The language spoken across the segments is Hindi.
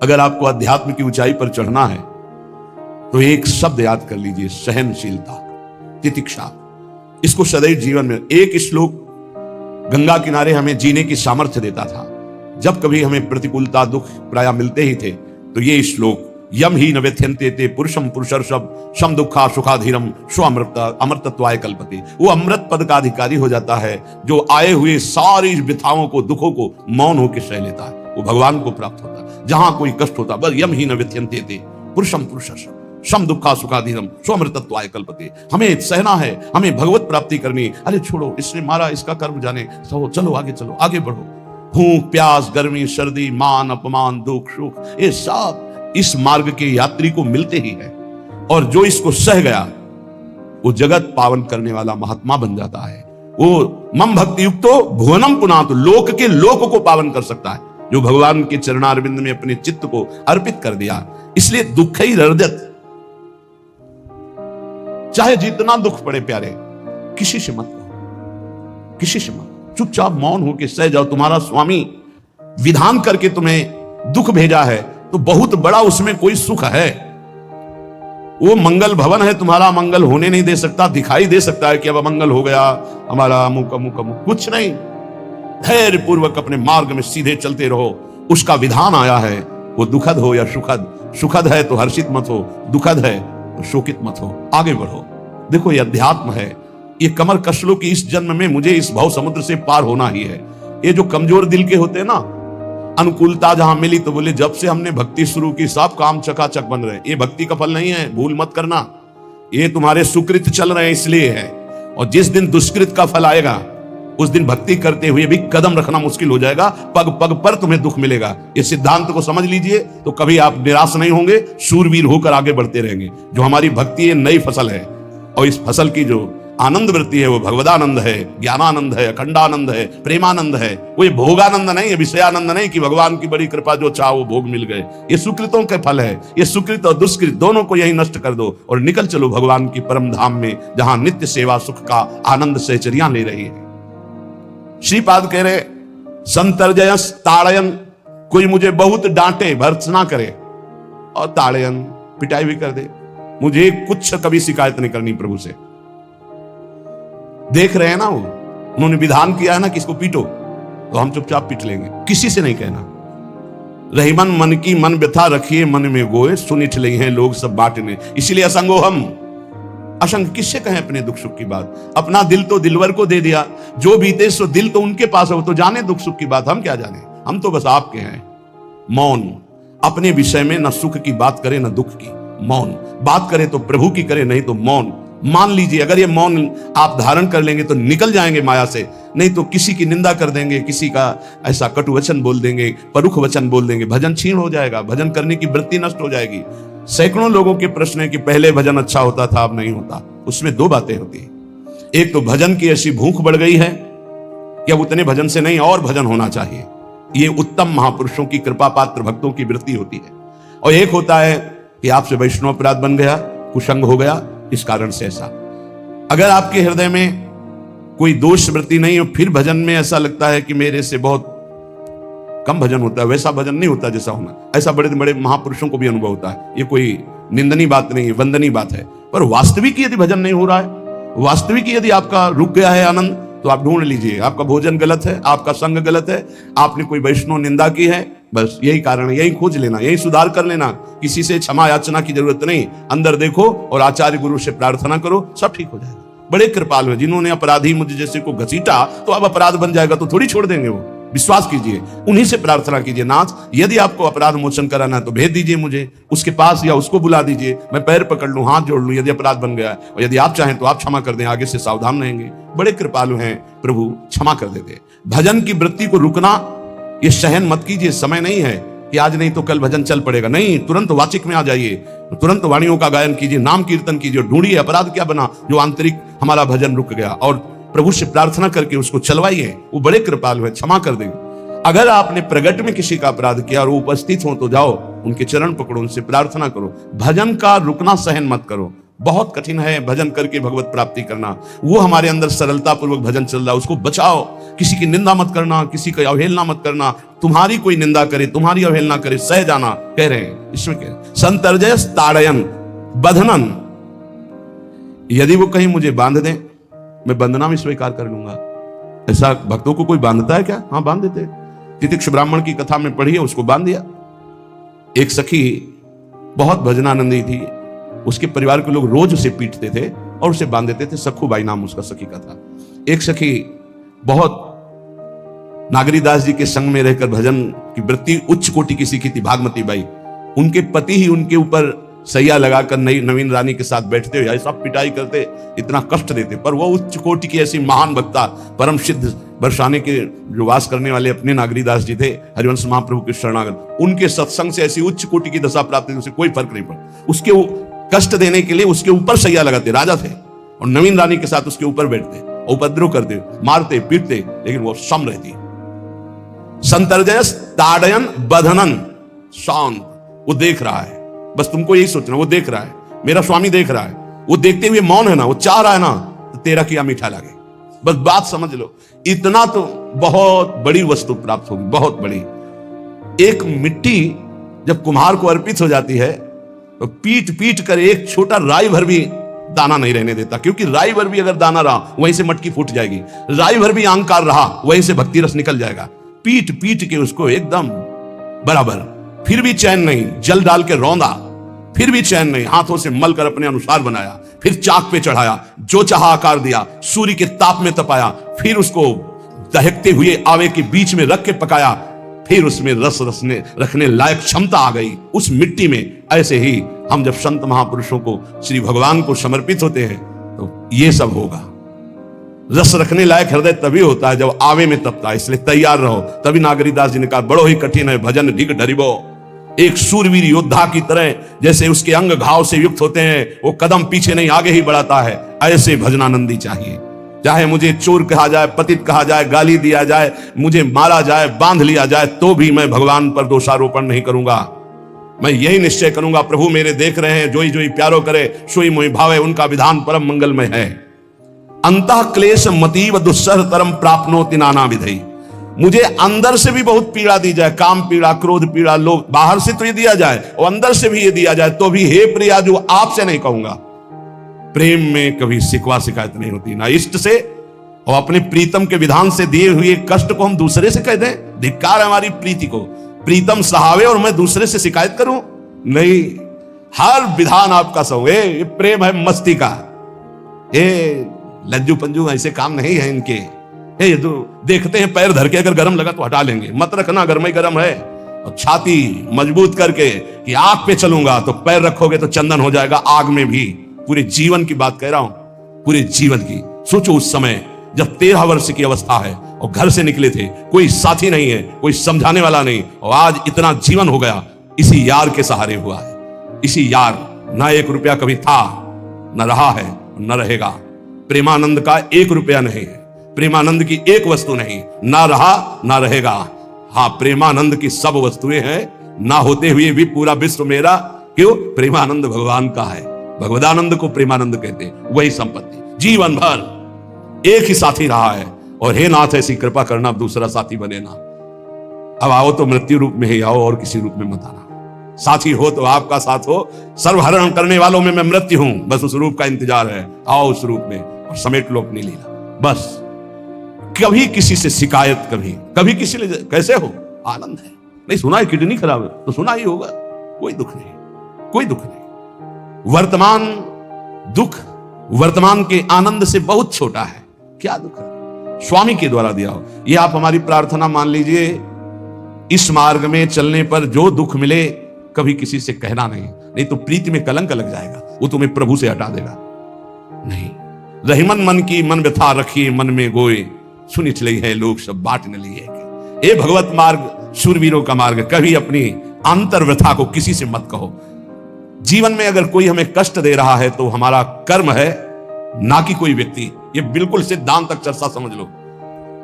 अगर आपको अध्यात्म की ऊंचाई पर चढ़ना है तो एक शब्द याद कर लीजिए, सहनशीलता, तितिक्षा। इसको सदैव जीवन में, एक श्लोक गंगा किनारे हमें जीने की सामर्थ्य देता था। जब कभी हमें प्रतिकूलता, दुख प्राय मिलते ही थे तो ये श्लोक, यम ही न व्यथ्यन्ते ते पुरुषम पुरुषर्षभ सम दुखा सुखाधीरम स्व अमृतत्वाय कल्पते। वो अमृत पद का अधिकारी हो जाता है जो आए हुए सारी व्यथाओं को, दुखों को मौन होकर सह लेता है, वो भगवान को प्राप्त होता है। जहां कोई कष्ट होता, बस यम ही न व्यथ्यन्ते ते पुरुषम पुरुषर्षभ सम दुखा सुखाधीरम स्व अमृतत्वाय कल्पते। हमें सहना है, हमें भगवत प्राप्ति करनी। अरे छोड़ो, इसने मारा, इसका कर्म जाने, चलो आगे, चलो आगे बढ़ो। भूख प्यास, गर्मी सर्दी, मान अपमान, दुख सुख, ये सब इस मार्ग के यात्री को मिलते ही है। और जो इसको सह गया वो जगत पावन करने वाला महात्मा बन जाता है। वो मम भक्ति युक्तो भुवनम पुनातु, लोक के लोक को पावन कर सकता है जो भगवान के चरणारविंद में अपने चित्त को अर्पित कर दिया। इसलिए दुख ही हृदय, चाहे जितना दुख पड़े प्यारे, किसी से मत कहो, किसी से मत, चुपचाप मौन होकर सह जाओ। तुम्हारा स्वामी विधान करके तुम्हें दुख भेजा है तो बहुत बड़ा उसमें कोई सुख है। वो मंगल भवन है, तुम्हारा मंगल होने नहीं दे सकता। दिखाई दे सकता है कि अब अमंगल हो गया हमारा, अमुक अमुक अमुक, कुछ नहीं। धैर्य पूर्वक अपने मार्ग में सीधे चलते रहो। उसका विधान आया है, वो दुखद हो या सुखद, सुखद है तो हर्षित मत हो, दुखद है तो शोकित मत हो, आगे बढ़ो। देखो ये अध्यात्म है। ये कमर कस लो कि इस जन्म में मुझे इस भव समुद्र से पार होना ही है। ये जो कमजोर दिल के होते हैं ना, अनुकूलता जहां मिली तो बोले जब से हमने भक्ति शुरू की सब काम चकाचक बन रहे। ये भक्ति का फल नहीं है, भूल मत करना। ये तुम्हारे सुकृत चल रहे हैं इसलिए है। और जिस दिन दुष्कृत का फल आएगा उस दिन भक्ति करते हुए भी कदम रखना मुश्किल हो जाएगा, पग पग पर तुम्हें दुख मिलेगा। इस सिद्धांत को समझ लीजिए तो कभी आप निराश नहीं होंगे, शूरवीर होकर आगे बढ़ते रहेंगे। जो हमारी भक्ति है नई फसल है, और इस फसल की जो आनंद वृत्ति है वो भगवदानंद है, ज्ञानानंद है, अखंडानंद है, प्रेमानंद है। वो ये भोगानंद नहीं है, विषयानंद नहीं कि भगवान की बड़ी कृपा जो चाह वो भोग मिल गए। ये सुकृतों के फल है। ये सुकृत और दुष्कृत दोनों को यही नष्ट कर दो और निकल चलो भगवान की परम धाम में, जहां नित्य सेवा सुख का आनंद सहचर्या ले रही है। श्रीपाद कह रहे, संतर्जयस ताड़यन, कोई मुझे बहुत डांटे, भर्त्सना करे और ताड़यन, पिटाई भी कर दे, मुझे कुछ कभी शिकायत नहीं करनी प्रभु से। देख रहे हैं ना, वो उन्होंने विधान किया है ना कि इसको पीटो, तो हम चुपचाप पीट लेंगे, किसी से नहीं कहना। रहीमन मन की मन व्यथा रखिए मन में गोए, सुनिठ ले हैं लोग सब बांटने। इसीलिए असंगो हम, असंग किससे कहें अपने दुख सुख की बात। अपना दिल तो दिलवर को दे दिया, जो बीते सो दिल तो उनके पास हो, तो जाने दुख सुख की बात, हम क्या जाने, हम तो बस आपके हैं। मौन, अपने विषय में न सुख की बात करे न दुख की, मौन बात करे तो प्रभु की करे, नहीं तो मौन। मान लीजिए अगर ये मौन आप धारण कर लेंगे तो निकल जाएंगे माया से, नहीं तो किसी की निंदा कर देंगे, किसी का ऐसा कटु वचन बोल देंगे, परुख वचन बोल देंगे, भजन छीन हो जाएगा, भजन करने की वृत्ति नष्ट हो जाएगी। सैकड़ों लोगों के प्रश्न है कि पहले भजन अच्छा होता था अब नहीं होता। उसमें दो बातें होती है, एक तो भजन की ऐसी भूख बढ़ गई है कि अब उतने भजन से नहीं और भजन होना चाहिए, ये उत्तम महापुरुषों की कृपा पात्र भक्तों की वृत्ति होती है। और एक होता है कि आपसे वैष्णव अपराध बन गया, कुसंग हो गया, इस कारण से ऐसा। अगर आपके हृदय में कोई दोष वृत्ति नहीं हो, फिर भजन में ऐसा लगता है कि मेरे से बहुत कम भजन होता है, वैसा भजन नहीं होता जैसा होना। ऐसा बड़े बड़े महापुरुषों को भी अनुभव होता है। ये कोई निंदनीय बात नहीं है, वंदनीय बात है। पर वास्तविक यदि भजन नहीं हो रहा है, वास्तविक यदि आपका रुक गया है आनंद, तो आप ढूंढ लीजिए, आपका भोजन गलत है, आपका संग गलत है, आपने कोई वैष्णव निंदा की है, बस यही कारण है। यही खोज लेना, यही सुधार कर लेना, किसी से क्षमा याचना की जरूरत नहीं। अंदर देखो और आचार्य गुरु से प्रार्थना करो, सब ठीक हो जाएगा। बड़े कृपालु हैं, जिन्होंने अपराधी मुझे जैसे को घसीटा तो अब अपराध बन जाएगा तो थोड़ी छोड़ देंगे वो। विश्वास कीजिए, उन्हीं से प्रार्थना कीजिए, नाथ यदि आपको अपराध मोचन कराना है तो भेज दीजिए मुझे उसके पास, या उसको बुला दीजिए, मैं पैर पकड़ लूं, हाथ जोड़ लूं यदि अपराध बन गया है, और यदि आप चाहें तो आप क्षमा कर दें, आगे से सावधान रहेंगे। बड़े कृपालु हैं प्रभु, क्षमा कर देते। भजन की वृत्ति को रुकना, ये सहन मत कीजिए। समय नहीं है कि आज नहीं तो कल भजन चल पड़ेगा, नहीं, तुरंत वाचिक में आ जाइए, तुरंत वाणियों का गायन कीजिए, नाम कीर्तन कीजिए, ढूंढिए अपराध क्या बना जो आंतरिक हमारा भजन रुक गया, और प्रभु से प्रार्थना करके उसको चलवाइए। वो बड़े कृपालु है, क्षमा कर देंगे। अगर आपने प्रगट में किसी का अपराध किया और वो उपस्थित हो तो जाओ, उनके चरण पकड़ो, उनसे प्रार्थना करो। भजन का रुकना सहन मत करो, बहुत कठिन है भजन करके भगवत प्राप्ति करना। वो हमारे अंदर सरलता पूर्वक भजन चल रहा है, उसको बचाओ। किसी की निंदा मत करना, किसी की अवहेलना मत करना। तुम्हारी कोई निंदा करे, तुम्हारी अवहेलना करे, सह जाना कह रहे हैं इसमें। कह संतर्जय ताड़यन बंधनन, यदि वो कहीं मुझे बांध दें, मैं बंधना भी स्वीकार कर लूंगा। ऐसा भक्तों को कोई बांधता है क्या? हाँ, बांध देते। तितिक्ष ब्राह्मण की कथा में पढ़ी है, उसको बांध दिया। एक सखी बहुत भजनानंदी थी, उसके परिवार के लोग रोज उसे पीटते थे और उसे बांध देते थे। सखूबाई नाम उसका सखी का था। एक सखी बहुत नागरीदास जी के संग में रहकर भजन की वृत्ति उच्च कोटि की सीखी थी, भागमती बाई। उनके पति ही उनके ऊपर सैया लगाकर नवीन रानी के साथ बैठते हुए ऐसा पिटाई करते, इतना कष्ट देते, पर वो उच्च कोटि की ऐसी महान वक्ता, परम सिद्ध बरसाने के जो वास करने वाले अपने नागरीदास जी थे, हरिवंश महाप्रभु के शरणागत, उनके सत्संग से ऐसी उच्च कोटि की दशा प्राप्त हुई, उसे कोई फर्क नहीं पड़ा। उसके कष्ट देने के लिए उसके ऊपर सैया लगाते, राजा थे, और नवीन रानी के साथ उसके ऊपर बैठते, उपद्रव करते, मारते पीटते, लेकिन वो सम रहती। संतर्जयस ताड़यन बंधनन, शांत, वो देख रहा है। बस तुमको यही सोचना, वो देख रहा है, मेरा स्वामी देख रहा है। वो देखते हुए मौन है ना, वो चाह रहा है ना, तो तेरा किया मीठा लगे। बस बात समझ लो, इतना तो बहुत बड़ी वस्तु प्राप्त होगी, बहुत बड़ी। एक मिट्टी जब कुम्हार को अर्पित हो जाती है तो पीट पीट कर एक छोटा राई भर भी दाना नहीं रहने देता, क्योंकि राई भर भी अगर दाना रहा वहीं से मटकी फूट जाएगी, राई भर भी अहंकार रहा वहीं से भक्ति रस निकल जाएगा। पीट पीट के उसको एकदम बराबर, फिर भी चैन नहीं, जल डाल के रौंदा, फिर भी चैन नहीं, हाथों से मल कर अपने अनुसार बनाया, फिर चाक पे चढ़ाया, जो चाहा आकार दिया, सूर्य के ताप में तपाया, फिर उसको दहकते हुए आवे के बीच में रख के पकाया, फिर उसमें रस रखने लायक क्षमता आ गई उस मिट्टी में। ऐसे ही हम जब संत महापुरुषों को, श्री भगवान को समर्पित होते हैं तो ये सब होगा। रस रखने लायक हृदय तभी होता है जब आवे में तपता है, इसलिए तैयार रहो। तभी नागरीदास जी ने कहा, बड़ो ही कठिन है भजन ढिग ढरिबो। एक सूरवीर योद्धा की तरह जैसे उसके अंग घाव से युक्त होते हैं, वो कदम पीछे नहीं आगे ही बढ़ाता है, ऐसे भजनानंदी चाहिए। चाहे मुझे चोर कहा जाए, पतित कहा जाए, गाली दिया जाए, मुझे मारा जाए, बांध लिया जाए, तो भी मैं भगवान पर दोषारोपण नहीं करूंगा। मैं यही निश्चय करूंगा, प्रभु मेरे देख रहे हैं, जोई जोई प्यारो करे सोई मोहि भावे, उनका विधान परम मंगलमय है। अंतः क्लेश मतीव दुस्सह तरम प्राप्नोति नाना विधि। मुझे अंदर से भी बहुत पीड़ा दी जाए, काम पीड़ा, क्रोध पीड़ा, लोग बाहर से तो ये दिया जाए और अंदर से भी ये दिया जाए, तो भी हे प्रिया जो आपसे नहीं कहूंगा। प्रेम में कभी शिकवा शिकायत नहीं होती, ना इष्ट से और अपने प्रीतम के विधान से दिए हुए कष्ट को हम दूसरे से कह दें। धिक्कार हमारी प्रीति को, प्रीतम सहावे और मैं दूसरे से शिकायत करूं? नहीं, हर विधान आपका सहो। ये प्रेम है मस्ती का, ये लज्जू पंजू ऐसे काम नहीं है इनके। ये तो देखते हैं पैर धर के, अगर गर्म लगा तो हटा लेंगे, मत रखना गर्म ही गर्म है। और छाती मजबूत करके कि आग पे चलूंगा, तो पैर रखोगे तो चंदन हो जाएगा आग में भी। पूरे जीवन की बात कह रहा हूं, पूरे जीवन की। सोचो उस समय जब 13 वर्ष की अवस्था है और घर से निकले थे, कोई साथी नहीं है, कोई समझाने वाला नहीं, और आज इतना जीवन हो गया, इसी यार के सहारे हुआ है। इसी यार, ना 1 रुपया कभी था, न रहा है, न रहेगा। प्रेमानंद का 1 रुपया नहीं है, प्रेमानंद की एक वस्तु नहीं, ना रहा ना रहेगा। हाँ, प्रेमानंद की सब वस्तुएं हैं, ना होते हुए भी पूरा विश्व मेरा। क्यों? प्रेमानंद भगवान का है, भगवदानंद को प्रेमानंद कहते हैं। वही संपत्ति जीवन भर एक ही साथी रहा है, और हे नाथ ऐसी कृपा करना अब दूसरा साथी बने ना। अब आओ तो मृत्यु रूप में ही आओ, और किसी रूप में मत आना। साथी हो तो आपका साथ हो, सर्वहरण करने वालों में मैं मृत्यु हूं, बस उस रूप का इंतजार है। आओ उस रूप में और समेट लो अपनी लीला। बस कभी किसी से शिकायत, कभी किसी लिए कैसे हो, आनंद है। नहीं सुना है किडनी खराब है तो सुना ही होगा, कोई दुख नहीं, कोई दुख नहीं। वर्तमान दुख वर्तमान के आनंद से बहुत छोटा है। क्या दुख है? स्वामी के द्वारा दिया हो। ये आप हमारी प्रार्थना मान लीजिए, इस मार्ग में चलने पर जो दुख मिले कभी किसी से कहना नहीं तो प्रीति में कलंक लग जाएगा, वो तुम्हें प्रभु से हटा देगा। नहीं, रहीमन मन की मन व्यथा रखिए मन में गोए, सुनिच लई है लोग सब बाट न लिए। ये भगवत मार्ग शूरवीरों का मार्ग। कभी अपनी अंतर व्यथा को किसी से मत कहो। जीवन में अगर कोई हमें कष्ट दे रहा है तो हमारा कर्म है, ना कि कोई व्यक्ति। ये बिल्कुल सिद्धांत तक चर्चा समझ लो।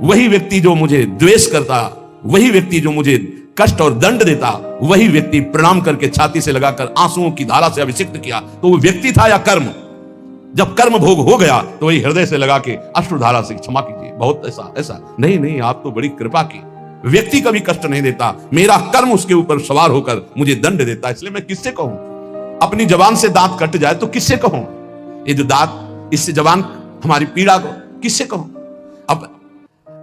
वही व्यक्ति जो मुझे द्वेष करता, वही व्यक्ति जो मुझे कष्ट और दंड देता, वही व्यक्ति प्रणाम करके छाती से लगाकर आंसुओं की धारा से अभिषिक्त किया, तो वो व्यक्ति था या कर्म? जब कर्म भोग हो गया तो वही हृदय से लगा के अश्रुधारा से क्षमा कीजिए, बहुत ऐसा ऐसा नहीं नहीं, आप तो बड़ी कृपा की। व्यक्ति कभी कष्ट नहीं देता, मेरा कर्म उसके ऊपर सवार होकर मुझे दंड देता, इसलिए मैं किससे कहूं? अपनी जबान से दांत कट जाए तो किससे कहूं? ये जो दांत, इससे जबान हमारी पीड़ा को किससे कहूं? अब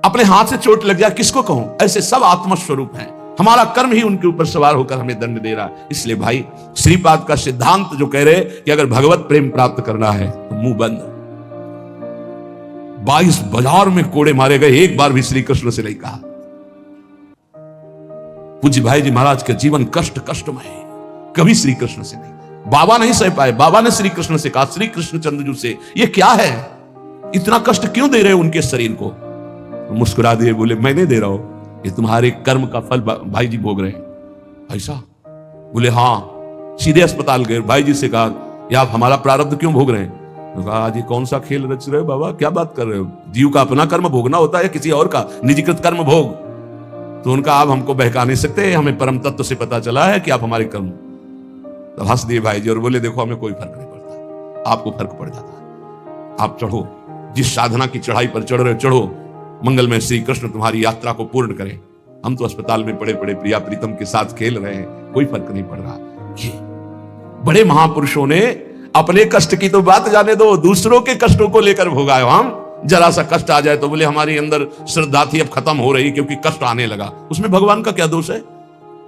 अपने हाथ से चोट लग जाए किसको कहूं? ऐसे सब आत्मा स्वरूप हैं, हमारा कर्म ही उनके ऊपर सवार होकर हमें दंड दे रहा है। इसलिए भाई श्रीपाद का सिद्धांत जो कह रहे कि अगर भगवत प्रेम प्राप्त करना है तो मुंह बंद। 22 बाजार में कोड़े मारे गए, एक बार भी श्री कृष्ण से नहीं कहा। पूज्य भाई जी महाराज का जीवन कष्टमय है, कभी श्री कृष्ण से नहीं। बाबा नहीं सह पाए, बाबा ने श्री कृष्ण से कहा, श्री कृष्ण चंद्रजू से, ये क्या है, इतना कष्ट क्यों दे रहे हो उनके शरीर को? तो मुस्कुरा दिए, बोले मैं नहीं दे रहा हूं, ये तुम्हारे कर्म का फल भाई जी भोग रहे हैं। ऐसा बोले हाँ। सीधे अस्पताल गए, भाई जी से कहा ये आप हमारा प्रारब्ध क्यों भोग रहे हैं? तो कहा आज ये कौन सा खेल रच रहे हो बाबा, क्या बात कर रहे हो? जीव का अपना कर्म भोगना होता है, किसी और का निजीकृत कर्म भोग? तो उनका आप हमको बहका नहीं सकते, हमें परम तत्व से पता चला है कि आप हमारे कर्म। तो हंस दिए भाई जी और बोले देखो हमें कोई फर्क नहीं पड़ता, आपको फर्क पड़ जाता। आप चढ़ो, जिस साधना की चढ़ाई पर चढ़ रहे हो चढ़ो, मंगलमय श्री कृष्ण तुम्हारी यात्रा को पूर्ण करें। हम तो अस्पताल में पड़े पड़े प्रिया प्रीतम के साथ खेल रहे हैं, कोई फर्क नहीं पड़ रहा। ये बड़े महापुरुषों ने अपने कष्ट की तो बात जाने दो, दूसरों के कष्टों को लेकर भोगाए। हम जरा सा कष्ट आ जाए तो बोले हमारी अंदर श्रद्धा थी अब खत्म हो रही क्योंकि कष्ट आने लगा। उसमें भगवान का क्या दोष है?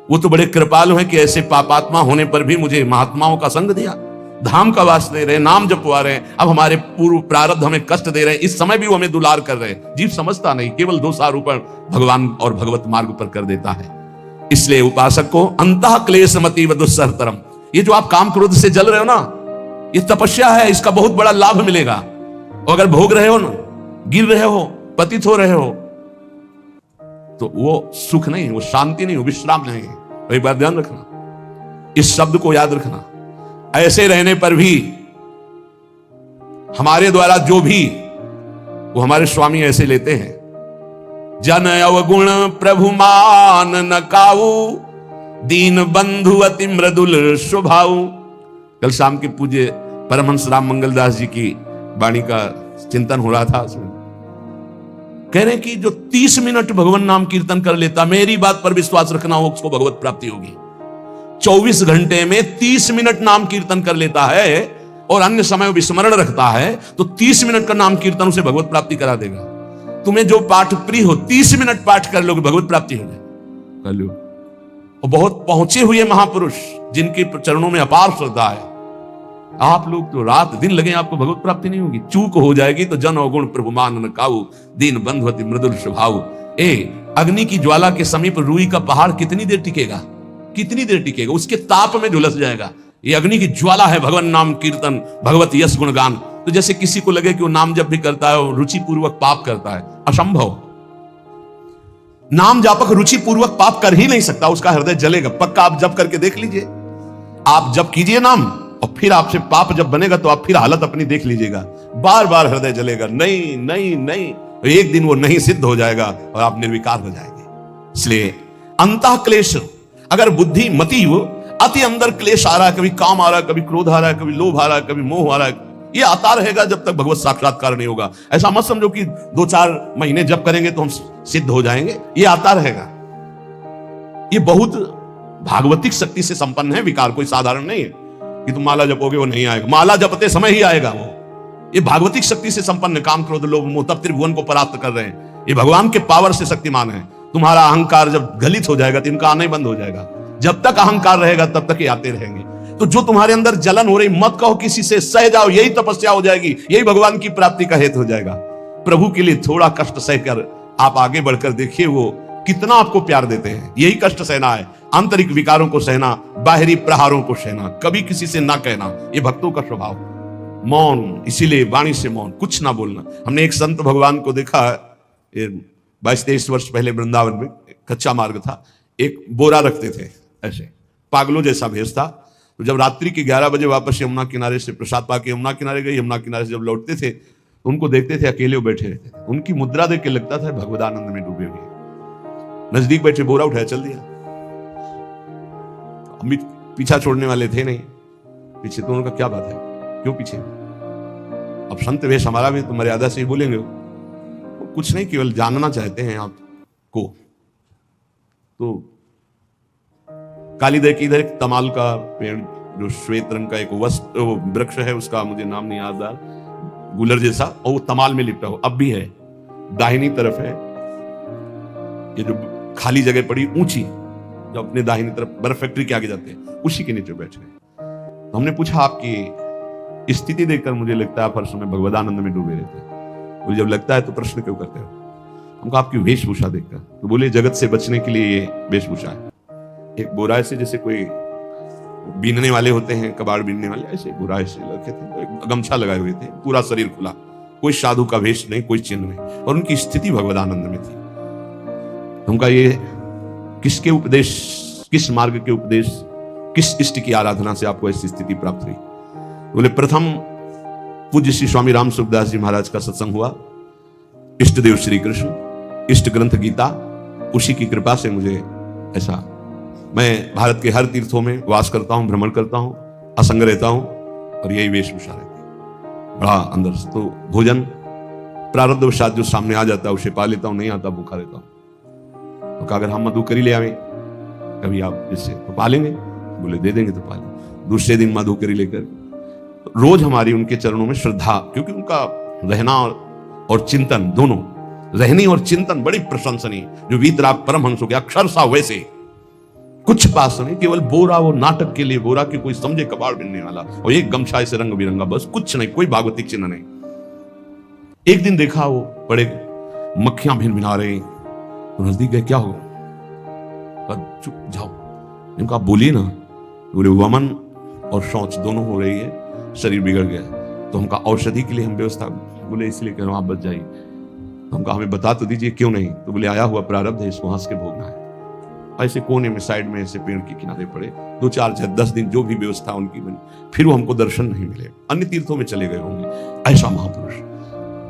वो तो बड़े कृपालु हैं कि ऐसे पापात्मा होने पर भी मुझे महात्माओं का संग दिया, धाम का वास दे रहे, नाम जपवा रहे हैं। अब हमारे पूर्व प्रारब्ध हमें कष्ट दे रहे हैं, इस समय भी वो हमें दुलार कर रहे हैं। जीव समझता नहीं, केवल दोषारोपण भगवान और भगवत मार्ग पर कर देता है। इसलिए उपासक को अंतः क्लेशमति व दुस्सहतरम, ये जो आप काम क्रोध से जल रहे हो ना, ये तपस्या है, इसका बहुत बड़ा लाभ मिलेगा। और अगर भोग रहे हो ना, गिर रहे हो, पतित हो रहे हो, तो वो सुख नहीं, वो शांति नहीं, वो विश्राम नहीं है। एक बात ध्यान रखना, इस शब्द को याद रखना। ऐसे रहने पर भी हमारे द्वारा जो भी, वो हमारे स्वामी ऐसे लेते हैं, जन अवगुण प्रभु मान न काऊ, दीन बंधु अति मृदुल स्वभाव। कल शाम के पूज्य परमहंस राम मंगलदास जी की वाणी का चिंतन हो रहा था, उसमें कह रहे कि जो 30 मिनट भगवान नाम कीर्तन कर लेता, मेरी बात पर विश्वास रखना हो, उसको भगवत प्राप्ति होगी। 24 घंटे में 30 मिनट नाम कीर्तन कर लेता है और अन्य समय विस्मरण रखता है, तो 30 मिनट का नाम कीर्तन उसे भगवत प्राप्ति करा देगा। तुम्हें जो पाठ प्रिय हो, 30 मिनट पाठ कर लोगे, भगवत प्राप्ति हो जाए, कर लो। और बहुत पहुंचे हुए महापुरुष जिनके चरणों में अपार श्रद्धा है, आप लोग तो रात दिन लगे, आपको भगवत प्राप्ति नहीं होगी। चूक हो जाएगी तो जन अवगुण प्रभु मान न काऊ, दीन बंधु अति मृदुल स्वभाव। अग्नि की ज्वाला के समीप रुई का पहाड़ कितनी देर टिकेगा? कितनी देर टिकेगा? उसके ताप में झुलस जाएगा। ये अग्नि की ज्वाला है भगवान नाम कीर्तन, भगवत यश गुणगान। तो जैसे किसी को लगे कि वो नाम जब भी करता है वो रुचि पूर्वक पाप करता है, असंभव। नाम जापक रुचि पूर्वक पाप कर ही नहीं सकता, उसका हृदय जलेगा। पक्का आप जप करके देख लीजिए, आप जप कीजिए नाम, और फिर आपसे पाप जब बनेगा तो आप फिर हालत अपनी देख लीजिएगा, बार बार हृदय जलेगा, नहीं नहीं नहीं। एक दिन वो नहीं सिद्ध हो जाएगा और आप निर्विकार हो जाएंगे। इसलिए अंतः क्लेश, अगर बुद्धि मति हो, अति अंदर क्लेश आ रहा है, कभी काम आ रहा है, कभी क्रोध आ रहा है, कभी लोभ आ रहा है, कभी मोह आ रहा है, ये आता रहेगा जब तक भगवत साक्षात्कार नहीं होगा। ऐसा मत समझो कि 2-4 महीने जब करेंगे तो हम सिद्ध हो जाएंगे, ये आता रहेगा। ये बहुत भागवतिक शक्ति से संपन्न है विकार, कोई साधारण नहीं है कि तुम माला जपोगे वो नहीं आएगा। माला जपते समय ही आएगा वो। ये भागवतिक शक्ति से संपन्न, काम क्रोध लोभ मोह तब त्रिभुवन को प्राप्त कर रहे हैं। ये भगवान के पावर से शक्तिमान है। तुम्हारा अहंकार जब गलित हो जाएगा तो इनका आना ही बंद हो जाएगा। जब तक अहंकार रहेगा तब तक ये आते रहेंगे। तो जो तुम्हारे अंदर जलन हो रही, मत कहो किसी से, सह जाओ, यही तपस्या हो जाएगी, यही भगवान की प्राप्ति का हेतु हो जाएगा। प्रभु के लिए थोड़ा कष्ट सहकर आप आगे बढ़कर देखिए वो कितना आपको प्यार देते हैं। यही कष्ट सहना है, आंतरिक विकारों को सहना, बाहरी प्रहारों को सहना, कभी किसी से ना कहना, ये भक्तों का स्वभाव। मौन, इसीलिए वाणी से मौन, कुछ ना बोलना। हमने एक संत भगवान को देखा, 22-23 वर्ष पहले वृंदावन में, कच्चा मार्ग था, एक बोरा रखते थे ऐसे, पागलों जैसा भेष था। तो जब रात्रि के 11 बजे वापस यमुना किनारे से प्रसाद पाके यमुना किनारे गए, यमुना किनारे से जब लौटते थे तो उनको देखते थे अकेले वो बैठे रहते थे। उनकी मुद्रा देख के लगता था भगवदानंद में डूबे हुए। नजदीक बैठे, बोरा उठाया, चल दिया। अमित पीछा छोड़ने वाले थे नहीं, पीछे तो उनका क्या बात है, क्यों पीछे? अब संत वेश हमारा भी तो मर्यादा से ही बोलेंगे, कुछ नहीं, केवल जानना चाहते हैं आपको। तो कालीदह की इधर एक तमाल का पेड़, जो श्वेत रंग का एक वृक्ष है, उसका मुझे नाम नहीं याद आ, गुलर जैसा, और वो तमाल में लिपटा हो, अब भी है। दाहिनी तरफ है ये जो खाली जगह पड़ी ऊंची, जो अपने दाहिनी तरफ बर्फ फैक्ट्री के आगे जाते हैं, उसी के नीचे बैठे हैं। तो हमने पूछा आपकी स्थिति देखकर मुझे लगता है आप हर समय भगवदानंद में डूबे रहते हैं। बोले जब लगता है तो प्रश्न क्यों करते हो? हमको आपकी वेशभूषा देखकर। तो बोले जगत से बचने के लिए ये वेशभूषा है। एक बोराय से, जैसे कोई बीनने वाले होते हैं, कबाड़ बीनने वाले, ऐसे बोराय से लड़के थे, एक गमछा लगाए हुए थे, पूरा शरीर खुला, कोई साधु का वेश नहीं, कोई चिन्ह नहीं, और उनकी स्थिति भगवदानंद में थी। उनका ये किसके उपदेश, किस मार्ग के उपदेश, किस इष्ट की आराधना से आपको ऐसी स्थिति प्राप्त हुई? बोले प्रथम पूज्य श्री स्वामी राम सुखदास जी महाराज का सत्संग हुआ, इष्ट देव श्री कृष्ण, इष्ट ग्रंथ गीता, उसी की कृपा से मुझे ऐसा, मैं भारत के हर तीर्थों में वास करता हूं, भ्रमण करता हूं, असंग रहता हूं, और यही वेशभूषा रहती है बड़ा अंदर से। तो भोजन प्रारब्धवशात जो सामने आ जाता है उसे पा लेता हूं, नहीं आता भूखा रहता हूं। तो अगर हम मधुकरी ले आवे कभी आप जिससे, तो पालेंगे? बोले दे देंगे तो पालेंगे। दूसरे दिन मधुकरी लेकर, रोज हमारी उनके चरणों में श्रद्धा, क्योंकि उनका रहना और चिंतन दोनों, रहनी और चिंतन बड़ी प्रशंसनीय, जो वीतराग परमहंस हो गया अक्षरशः वैसे, कुछ पास नहीं, केवल बोरा, वो नाटक के लिए बोरा की कोई समझे कबाड़ बिनने वाला, और एक गमछा से रंग बिरंगा, बस कुछ नहीं, कोई भागवतिक चिन्ह नहीं। एक दिन देखा वो बड़े मक्खियां भिन भिना रही, तो नजदीक गए, क्या हो? चुप जाओ, इनका बोलिए ना। बोले वमन और शौच दोनों हो रही है, शरीर बिगड़ गया, तो हमका औषधि के लिए हम व्यवस्था, बोले इसलिए कह रहा हूं आप बच जाइए। तो हमका हमें बता तो दीजिए क्यों नहीं? तो बोले आया हुआ प्रारब्ध है, इसको हंस के भोगना है। ऐसे कोने में साइड में ऐसे पेड़ के किनारे पड़े, 2 4 10 दिन जो भी व्यवस्था उनकी बनी, फिर वो हमको दर्शन नहीं मिले, अन्य तीर्थों में चले गए होंगे। ऐसा महापुरुष,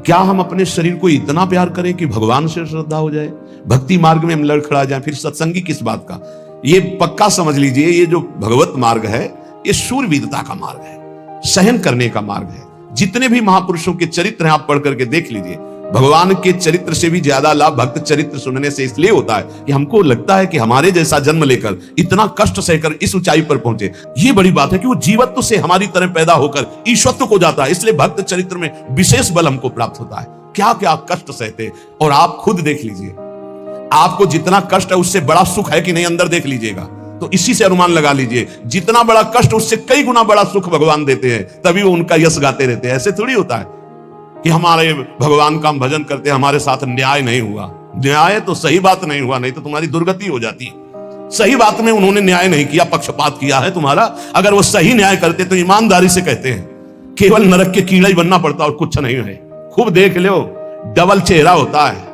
क्या हम अपने शरीर को इतना प्यार करें कि भगवान से श्रद्धा हो जाए, भक्ति मार्ग में हम लड़खड़ा जाए? फिर सत्संगी किस बात का? ये पक्का समझ लीजिए, ये जो भगवत मार्ग है, ये शूरवीरता का मार्ग है, सहन करने का मार्ग है। जितने भी महापुरुषों के चरित्र हैं आप पढ़ करके देख लीजिए, भगवान के चरित्र से भी ज्यादा लाभ भक्त चरित्र सुनने से इसलिए होता है कि हमको लगता है कि हमारे जैसा जन्म लेकर इतना कष्ट सहकर इस ऊंचाई पर पहुंचे, ये बड़ी बात है कि वो जीवत्व से हमारी तरह पैदा होकर ईश्वरत्व को जाता है। इसलिए भक्त चरित्र में विशेष बल हमको प्राप्त होता है। क्या क्या कष्ट सहते, और आप खुद देख लीजिए, आपको जितना कष्ट है उससे बड़ा सुख है कि नहीं, अंदर देख लीजिएगा, तो इसी से अनुमान लगा लीजिए, जितना बड़ा कष्ट उससे कई गुना बड़ा सुख भगवान देते हैं, तभी वो उनका यश गाते रहते हैं। ऐसे थोड़ी होता है कि हमारे भगवान का हम भजन करते हैं, हमारे साथ न्याय नहीं हुआ। न्याय तो सही बात नहीं हुआ, नहीं तो तुम्हारी दुर्गति हो जाती है। सही बात में उन्होंने न्याय नहीं किया, पक्षपात किया है तुम्हारा। अगर वो सही न्याय करते तो ईमानदारी से कहते हैं, केवल नरक के कीड़ा ही बनना पड़ता और कुछ नहीं है। खूब देख लो, डबल चेहरा होता है,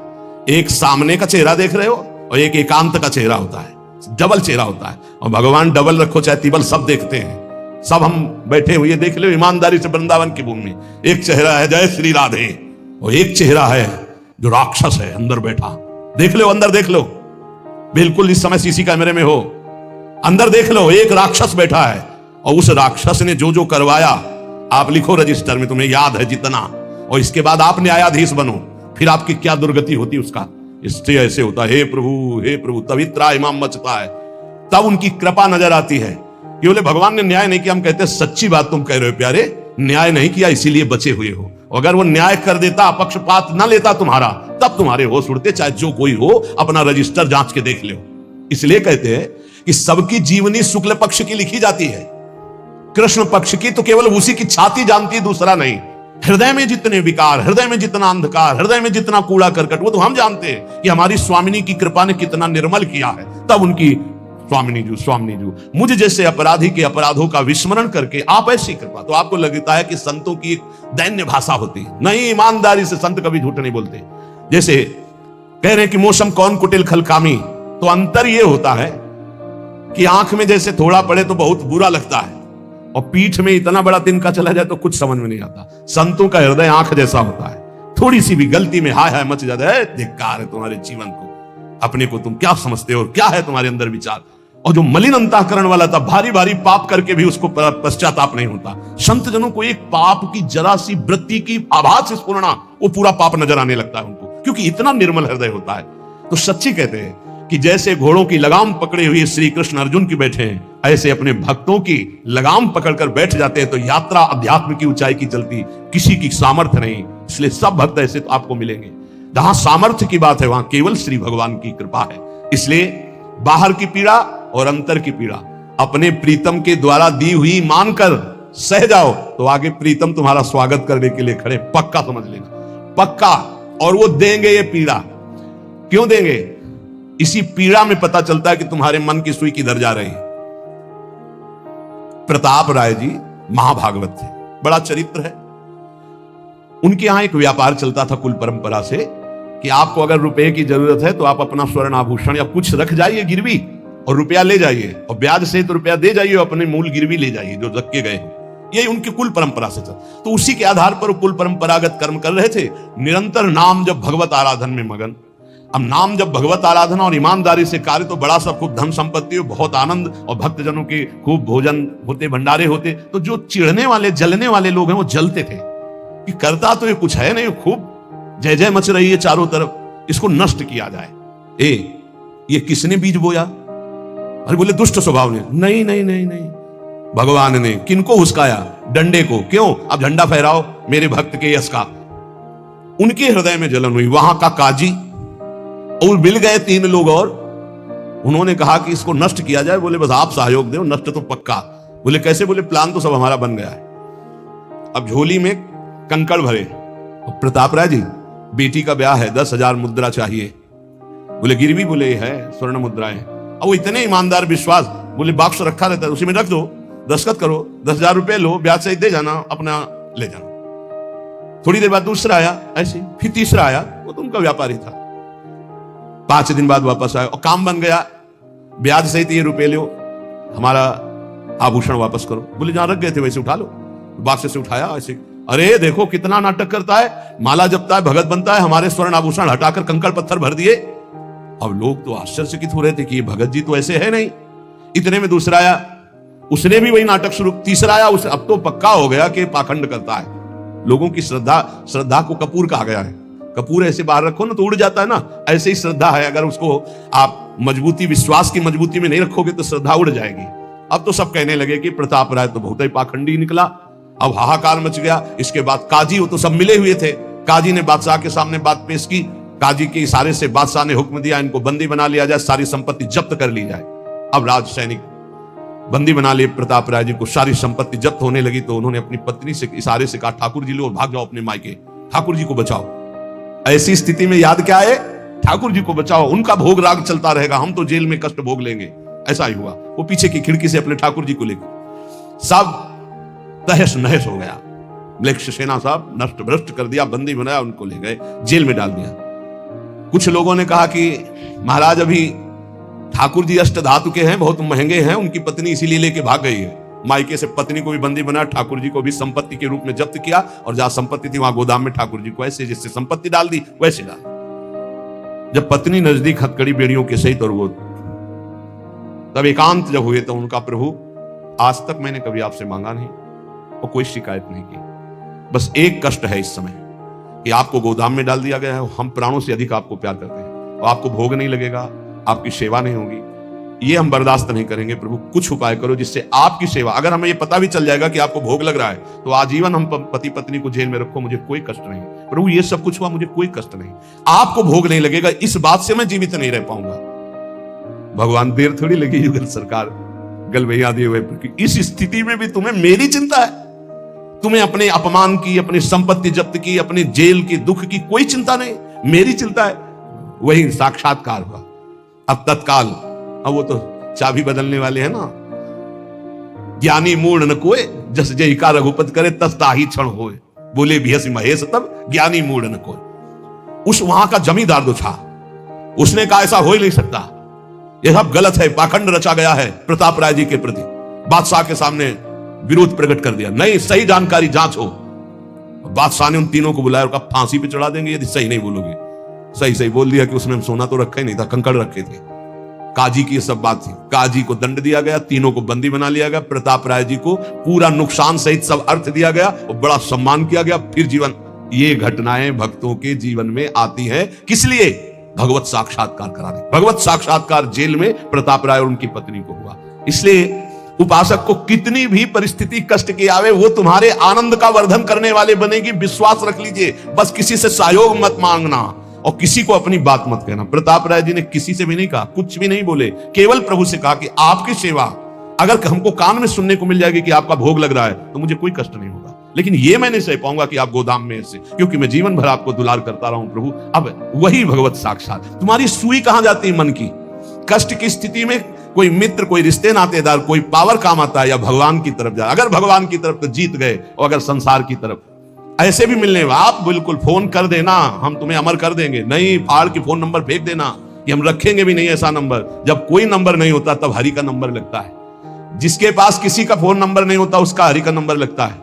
एक सामने का चेहरा देख रहे हो और एक एकांत का चेहरा होता है, डबल चेहरा होता है। और भगवान डबल रखो चाहे तिबल, सब देखते हैं। सब हम बैठे हुए देख लो ईमानदारी से वृंदावन की भूमि में, एक चेहरा है जय श्री राधे, और एक चेहरा है जो राक्षस है अंदर बैठा। देख लो, अंदर देख लो, बिल्कुल इस समय सीसी कैमरे में हो, अंदर देख लो, एक राक्षस बैठा है, और उस राक्षस ने जो जो करवाया आप लिखो रजिस्टर में, तुम्हें याद है जितना, और इसके बाद आप न्यायाधीश बनो, फिर आपकी क्या दुर्गति होती उसका। इससे ऐसे होता है, हे प्रभु, तभी त्राहिमाम मचता है, तब उनकी कृपा नजर आती है कि बोले भगवान ने न्याय नहीं किया। हम कहते हैं सच्ची बात तुम कह रहे हो प्यारे, न्याय नहीं किया इसीलिए बचे हुए हो। अगर वो न्याय कर देता, पक्षपात न लेता तुम्हारा, तब तुम्हारे होश उड़ते, चाहे जो कोई हो, अपना रजिस्टर जांच के देख लो। इसलिए कहते हैं कि सबकी जीवनी शुक्ल पक्ष की लिखी जाती है, कृष्ण पक्ष की तो केवल उसी की छाती जानती है, दूसरा नहीं। हृदय में जितने विकार, हृदय में जितना अंधकार, हृदय में जितना कूड़ा करकट, वो तो हम जानते हैं कि हमारी स्वामिनी की कृपा ने कितना निर्मल किया है। तब उनकी स्वामिनी जू मुझ जैसे अपराधी के अपराधों का विस्मरण करके आप ऐसी कृपा, तो आपको लगता है कि संतों की एक दैन्य भाषा होती है। नहीं, ईमानदारी से संत कभी झूठ नहीं बोलते। जैसे कह रहे हैं कि मौसम कौन कुटिल खलकामी, तो अंतर यह होता है कि आंख में जैसे थोड़ा पड़े तो बहुत बुरा लगता है, और पीठ में इतना बड़ा तिनका चला जाए तो कुछ समझ में नहीं आता। संतों का हृदय आंख जैसा होता है, थोड़ी सी भी गलती में हाय हाय मच जाता है, धिक्कार है तुम्हारे जीवन को, अपने को तुम क्या समझते हो, क्या है तुम्हारे अंदर विचार। और जो मलिन अंतःकरण वाला था, भारी भारी पाप करके भी उसको पश्चाताप नहीं होता। संत जनों को एक पाप की जरा सी वृत्ति की आभास स्फुरना, वो पूरा पाप नजर आने लगता है उनको, क्योंकि इतना निर्मल हृदय होता है। तो सच्ची कहते हैं कि जैसे घोड़ों की लगाम पकड़े हुए श्री कृष्ण अर्जुन की बैठे हैं, ऐसे अपने भक्तों की लगाम पकड़कर बैठ जाते हैं, तो यात्रा अध्यात्म की ऊंचाई की चलती, किसी की सामर्थ्य नहीं। इसलिए सब भक्त ऐसे तो आपको मिलेंगे। जहां सामर्थ्य की बात है वहां केवल श्री भगवान की कृपा है। इसलिए बाहर की पीड़ा और अंतर की पीड़ा अपने प्रीतम के द्वारा दी हुई मानकर सह जाओ, तो आगे प्रीतम तुम्हारा स्वागत करने के लिए खड़े, पक्का समझ लेना, पक्का। और वो देंगे ये पीड़ा। क्यों देंगे? इसी पीड़ा में पता चलता है कि तुम्हारे मन की सुई किधर जा रही है। प्रताप राय जी महाभागवत थे, बड़ा चरित्र है। उनके यहां एक व्यापार चलता था कुल परंपरा से कि आपको अगर रुपए की जरूरत है तो आप अपना स्वर्ण आभूषण या कुछ रख जाइए गिरवी और रुपया ले जाइए, और ब्याज से तो रुपया दे जाइए, अपने मूल गिरवी ले जाइए जो रख के गए हो। यही उनकी कुल परंपरा से चल। तो उसी के आधार पर कुल परंपरागत कर्म कर रहे थे, निरंतर नाम जब भगवत आराधन में मगन। अब नाम जब भगवत आराधना और ईमानदारी से कार्य, तो बड़ा सब खूब धन संपत्ति हो, बहुत आनंद, और भक्तजनों के खूब भोजन होते, भंडारे होते। तो जो चिढ़ने वाले जलने वाले लोग हैं वो जलते थे कि करता तो ये कुछ है नहीं, खूब जय जय मच रही है चारों तरफ, इसको नष्ट किया जाए। ये किसने बीज बोया? अरे बोले दुष्ट स्वभाव ने। नहीं नहीं नहीं नहीं, भगवान ने। किनको हुस्काया? डंडे को। क्यों? अब झंडा फहराओ मेरे भक्त के यश का। उनके हृदय में जलन हुई। वहां का काजी और मिल गए 3 लोग और, उन्होंने कहा कि इसको नष्ट किया जाए। बोले बस आप सहयोग दो, नष्ट तो पक्का। बोले कैसे? बोले प्लान तो सब हमारा बन गया है। अब झोली में कंकड़ भरे, प्रताप राय जी बेटी का ब्याह है, 10,000 मुद्रा चाहिए। बोले गिरवी? बोले है स्वर्ण मुद्राएं। अब वो इतने ईमानदार, विश्वास, बोले बॉक्स रखा रहता है उसी में रख दो, दस्तखत करो, 10,000 रुपए लो, ब्याज सहित दे जाना, अपना ले जाना। थोड़ी देर बाद दूसरा आया ऐसे, फिर तीसरा आया, वो तो उनका व्यापारी था। 5 दिन बाद वापस आया और काम बन गया, ब्याज सहित ये रुपए लो, हमारा आभूषण वापस करो। बोले जहां रख गए थे वैसे उठा लो। बॉक्स से उठाया ऐसे, अरे देखो कितना नाटक करता है, माला जपता है, भगत बनता है, हमारे स्वर्ण आभूषण हटाकर कंकड़ पत्थर भर दिए। अब लोग तो आश्चर्यचकित हो रहे थे कि ये भगत जी तो ऐसे है नहीं। इतने में दूसरा आया, उसने भी वही नाटक शुरू। तीसरा आया, उसे अब तो पक्का हो गया कि पाखंड करता है। लोगों की श्रद्धा को कपूर कहा गया है। कपूर ऐसे बाहर रखो ना तो उड़ जाता है ना, ऐसे ही श्रद्धा है, अगर उसको आप मजबूती, विश्वास की मजबूती में नहीं रखोगे तो श्रद्धा उड़ जाएगी। अब तो सब कहने लगे कि प्रताप राय तो बहुत ही पाखंडी निकला। अब हाहाकार मच गया। इसके बाद काजी, वो तो सब मिले हुए थे, काजी ने बादशाह के सामने बात पेश की। काजी के इशारे से बादशाह ने हुक्म दिया इनको बंदी बना लिया जाए, सारी संपत्ति जब्त कर ली जाए। अब राज सैनिक बंदी बना लिए प्रताप राय जी को, सारी संपत्ति जब्त होने लगी। तो उन्होंने अपनी पत्नी से इशारे से कहा ठाकुर जी लो, भाग जाओ अपने मायके, ठाकुर जी को बचाओ। ऐसी स्थिति में याद क्या है? ठाकुर जी को बचाओ, उनका भोग राग चलता रहेगा, हम तो जेल में कष्ट भोग लेंगे। ऐसा ही हुआ। वो पीछे की खिड़की से अपने ठाकुर जी को लेकर सब तहस नहस हो गया। म्लेच्छ सेना साहब नष्ट भ्रष्ट कर दिया, बंदी बनाया, उनको ले गए, जेल में डाल दिया। कुछ लोगों ने कहा कि महाराज अभी ठाकुर जी अष्ट धातु के हैं, बहुत महंगे हैं, उनकी पत्नी इसीलिए लेके भाग गई है। मायके से पत्नी को भी बंदी बनाया, ठाकुर जी को भी संपत्ति के रूप में जब्त किया, और जहां संपत्ति थी वहां गोदाम में ठाकुर जी को ऐसे जिससे संपत्ति डाल दी वैसे डाल। जब पत्नी नजदीक हथकड़ी बेड़ियों के सहित, और वो तब एकांत जब हुए तो उनका प्रभु आज तक मैंने कभी आपसे मांगा नहीं और कोई शिकायत नहीं की, बस एक कष्ट है इस समय कि आपको गोदाम में डाल दिया गया है। हम प्राणों से अधिक आपको प्यार करते हैं और आपको भोग नहीं लगेगा, आपकी सेवा नहीं होगी, ये हम बर्दाश्त नहीं करेंगे। प्रभु कुछ उपाय करो जिससे आपकी सेवा, अगर हमें ये पता भी चल जाएगा कि आपको भोग लग रहा है तो आजीवन हम पति पत्नी को जेल में रखो, मुझे कोई कष्ट नहीं। प्रभु ये सब कुछ हुआ, मुझे कोई कष्ट नहीं, आपको भोग नहीं लगेगा, इस बात से मैं जीवित नहीं रह पाऊंगा। भगवान देर थोड़ी लगी युगल सरकार गलबैया दिए हुए, इस स्थिति में भी तुम्हें मेरी चिंता है, तुम्हें अपने अपमान की, अपनी संपत्ति जब्त की, अपने जेल की दुख की कोई चिंता नहीं, मेरी चिंता है। वही साक्षात्कार हुआ। अब तत्काल, अब वो तो चाबी बदलने वाले हैं ना, ज्ञानी मूढ़ न कोय जस जय का रघुपत करे तस ताही क्षण होए, बोले भी हसी महेश तब ज्ञानी मूढ़ न कोय। उस वहां का जमींदार जो था उसने कहा ऐसा हो ही नहीं सकता, यह सब गलत है, पाखंड रचा गया है प्रताप राय जी के प्रति। बादशाह के सामने विरोध प्रकट कर दिया, नहीं सही जानकारी जांच हो। बादशाह ने उन तीनों को बुलाया और कहा फांसी पे चढ़ा देंगे यदि सही नहीं बोलोगे। सही सही बोल दिया कि उसमें सोना तो रखा ही नहीं था, कंकड़ रखे थे। काजी की ये सब बात थी। काजी को दंड दिया गया, तीनों को बंदी बना लिया गया, प्रताप राय जी को पूरा नुकसान सहित सब अर्थ दिया गया और बड़ा सम्मान किया गया। फिर जीवन, ये घटनाएं भक्तों के जीवन में आती है किस लिए? भगवत साक्षात्कार कराने। भगवत साक्षात्कार जेल में प्रताप राय और उनकी पत्नी को हुआ। इसलिए उपासक को कितनी भी परिस्थिति कष्ट की आवे, वो तुम्हारे आनंद का वर्धन करने वाले बनेगी, विश्वास रख लीजिए। बस किसी से सहयोग मत मांगना और किसी को अपनी बात मत कहना। प्रताप राय जी ने किसी से भी नहीं कहा, कुछ भी नहीं बोले, केवल प्रभु से कहा कि आपकी सेवा अगर हमको कान में सुनने को मिल जाएगी कि आपका भोग लग रहा है तो मुझे कोई कष्ट नहीं होगा, लेकिन ये मैं नहीं सह पाऊंगा कि आप गोदाम में ऐसे, क्योंकि मैं जीवन भर आपको दुलार करता रहा हूं प्रभु। अब वही भगवत साक्षात। तुम्हारी सुई कहां जाती है? मन की। कष्ट की स्थिति में कोई मित्र, कोई रिश्ते नातेदार, कोई पावर काम आता है या भगवान की तरफ जाए? अगर भगवान की तरफ तो जीत गए, और अगर संसार की तरफ ऐसे भी मिलने, आप बिल्कुल फोन कर देना, हम तुम्हें अमर कर देंगे। नहीं, फाड़ के फोन नंबर फेंक देना, कि हम रखेंगे भी नहीं ऐसा नंबर। जब कोई नंबर नहीं होता तब हरि का नंबर लगता है। जिसके पास किसी का फोन नंबर नहीं होता उसका हरि का नंबर लगता है।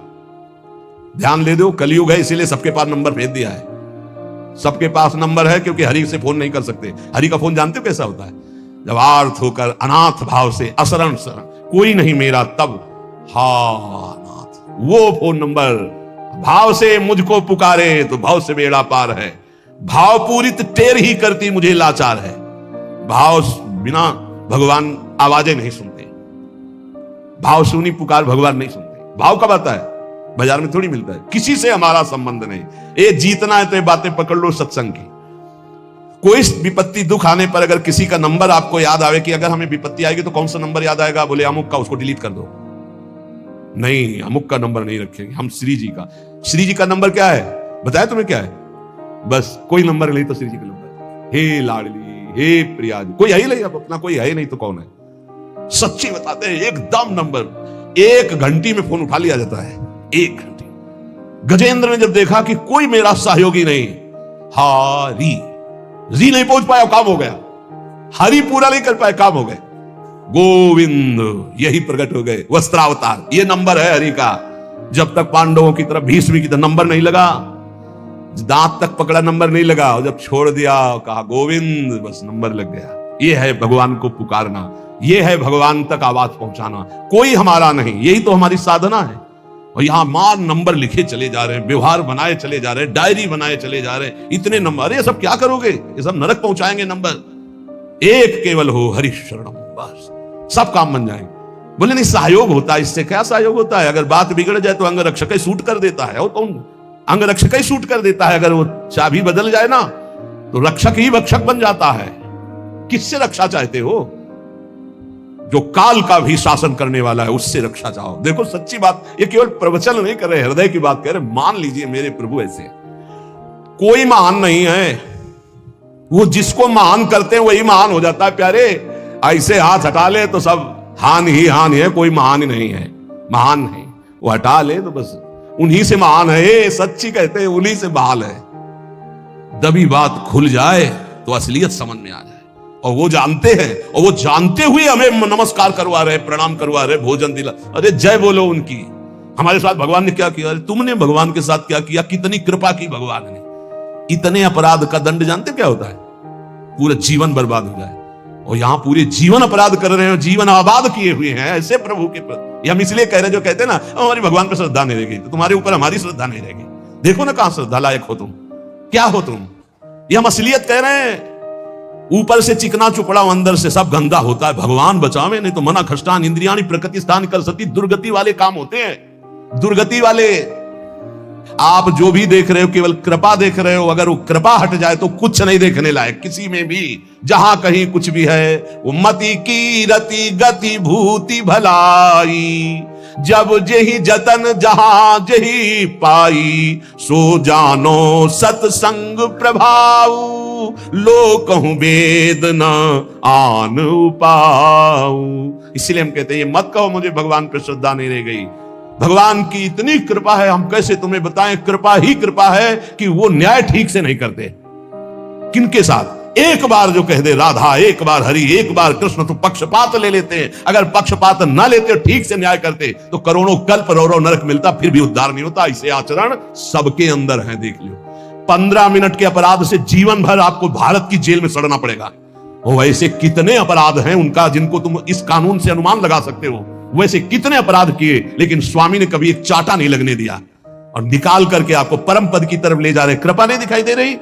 ध्यान ले दो, कलयुग है इसीलिए सबके पास नंबर भेज दिया है। सबके पास नंबर है क्योंकि हरि से फोन नहीं कर सकते। हरि का फोन जानते हो कैसा होता है? जब आर्थ होकर अनाथ भाव से असरण शरण कोई नहीं मेरा, तब हा नाथ, वो फोन नंबर भाव से मुझको पुकारे तो भाव से बेड़ा पार है। भाव पूरित टेर ही करती मुझे लाचार है। भाव बिना भगवान आवाजें नहीं सुनते। भाव सुनी पुकार भगवान नहीं सुनते। भाव कब आता है? बाजार में थोड़ी मिलता है। किसी से हमारा संबंध नहीं। ये जीतना है तो ये बातें पकड़ लो सत्संग की। कोई विपत्ति दुख आने पर अगर किसी का नंबर आपको याद आवे कि अगर हमें विपत्ति आएगी तो कौन सा नंबर याद आएगा? बोले अमुक का, उसको डिलीट कर दो। नहीं, अमुक का नंबर नहीं रखेंगे हम, श्री जी का। श्री जी का नंबर क्या है बताया तुम्हें? क्या है? बस कोई नंबर नहीं तो श्री जी का नंबर। हे लाडली, हे प्रिया जी, कोई है ही नहीं। अब अपना कोई है ही नहीं तो कौन है? सच्ची बताते हैं, एकदम नंबर 1 घंटी में फोन उठा लिया जाता है। 1 घंटी। गजेंद्र ने जब देखा कि कोई मेरा सहयोगी नहीं, हारी जी नहीं पहुंच पाया, काम हो गया। हरि पूरा नहीं कर पाए, काम हो गए। गोविंद यही प्रकट हो गए, वस्त्रावतार। ये नंबर है हरि का। जब तक पांडवों की तरफ, भीष्म की तरफ नंबर नहीं लगा, दांत तक पकड़ा नंबर नहीं लगा, और जब छोड़ दिया कहा गोविंद, बस नंबर लग गया। ये है भगवान को पुकारना, ये है भगवान तक आवाज पहुंचाना। कोई हमारा नहीं, यही तो हमारी साधना है। और यहां मान नंबर लिखे चले जा रहे हैं, व्यवहार बनाए चले जा रहे हैं, डायरी बनाए चले जा रहे हैं। इतने नंबर, ये सब क्या करोगे? ये सब नरक पहुंचाएंगे नंबर। एक केवल हो हरि शरणम, बस सब काम बन जाएंगे। बोले नहीं, सहयोग होता है। इससे क्या सहयोग होता है? अगर बात बिगड़ जाए तो अंग रक्षक ही सूट कर देता है। और कौन? अंग रक्षक ही सूट कर देता है। अगर वो चाबी बदल जाए ना तो रक्षक ही भक्षक बन जाता है। किससे रक्षा चाहते हो? जो काल का भी शासन करने वाला है, उससे रक्षा चाहो। देखो सच्ची बात, ये केवल प्रवचन नहीं कर रहे, हृदय की बात कह रहे। मान लीजिए मेरे प्रभु ऐसे कोई महान नहीं है। वो जिसको महान करते हैं वही महान हो जाता है प्यारे। ऐसे हाथ हटा ले तो सब हान ही हान है, कोई महान ही नहीं है। महान है वो हटा ले तो बस उन्हीं से महान है। सच्ची कहते हैं उन्हीं से बहाल है। दबी बात खुल जाए तो असलियत समझ में आ जाए। और वो जानते हैं, और वो जानते हुए हमें नमस्कार करवा रहे, प्रणाम करवा रहे, भोजन दिला। अरे जय बोलो उनकी। हमारे साथ भगवान ने क्या किया? अरे तुमने भगवान के साथ क्या किया? कितनी कृपा की भगवान ने। इतने अपराध का दंड जानते क्या होता है? पूरा जीवन बर्बाद हो जाए। और यहां पूरे जीवन अपराध कर रहे हैं, जीवन आबाद किए हुए हैं ऐसे प्रभु के प्रति। हम इसलिए कह रहे हैं, जो कहते हैं ना हमारी भगवान पर श्रद्धा नहीं रहेगी तो तुम्हारे ऊपर हमारी श्रद्धा नहीं रहेगी। देखो ना कहां श्रद्धा लायक हो तुम, क्या हो तुम। ये हम असलियत कह रहे हैं। ऊपर से चिकना चुपड़ा, अंदर से सब गंदा होता है। भगवान बचावे, नहीं तो मना खष्टान इंद्रियाणि प्रकृति स्थान कर सती। दुर्गति वाले काम होते हैं, दुर्गति वाले। आप जो भी देख रहे हो केवल कृपा देख रहे हो। अगर वो कृपा हट जाए तो कुछ नहीं देखने लायक किसी में भी। जहां कहीं कुछ भी है वो मति की रति गति भूति भलाई। जब जेहि जतन जहां जेहि पाई, सो जानो सत्संग प्रभाऊ। लो कहूं वेद न आन उपाऊ। इसलिए हम कहते हैं ये मत कहो मुझे भगवान पर श्रद्धा नहीं रह गई। भगवान की इतनी कृपा है, हम कैसे तुम्हें बताएं। कृपा ही कृपा है कि वो न्याय ठीक से नहीं करते। किनके साथ? एक बार जो कह दे राधा, एक बार हरि, एक बार कृष्ण, तो पक्षपात ले लेते हैं। अगर पक्षपात ना लेते, ठीक से न्याय करते तो करोड़ों कल्प रौरव नरक मिलता, फिर भी उद्धार नहीं होता। ऐसे आचरण सबके अंदर है, देख लो। 15 मिनट के अपराध से जीवन भर आपको भारत की जेल में सड़ना पड़ेगा। वैसे कितने अपराध हैं उनका जिनको तुम इस कानून से अनुमान लगा सकते हो। वैसे कितने अपराध किए, लेकिन स्वामी ने कभी एक चाटा नहीं लगने दिया और निकाल करके आपको परम पद की तरफ ले जा रहे। कृपा नहीं दिखाई दे रही?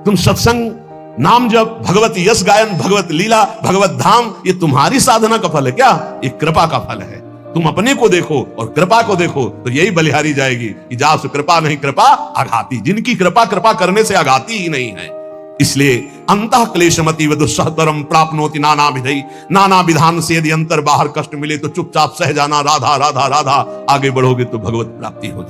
तुम सत्संग, नाम जप, भगवत यश गायन, भगवत लीला, भगवत धाम, ये तुम्हारी साधना का फल है क्या? ये कृपा का फल है। तुम अपने को देखो और कृपा को देखो तो यही बलिहारी जाएगी कि जासु कृपा नहीं कृपा आघाती। जिनकी कृपा कृपा करने से आघाती ही नहीं है। इसलिए अंतः क्लेशमति दुस्सहतरम प्राप्नोति नाना विधि, नाना विधान से यदि अंतर बाहर कष्ट मिले तो चुपचाप सह जाना, राधा राधा राधा। आगे बढ़ोगे तो भगवत प्राप्ति होगी।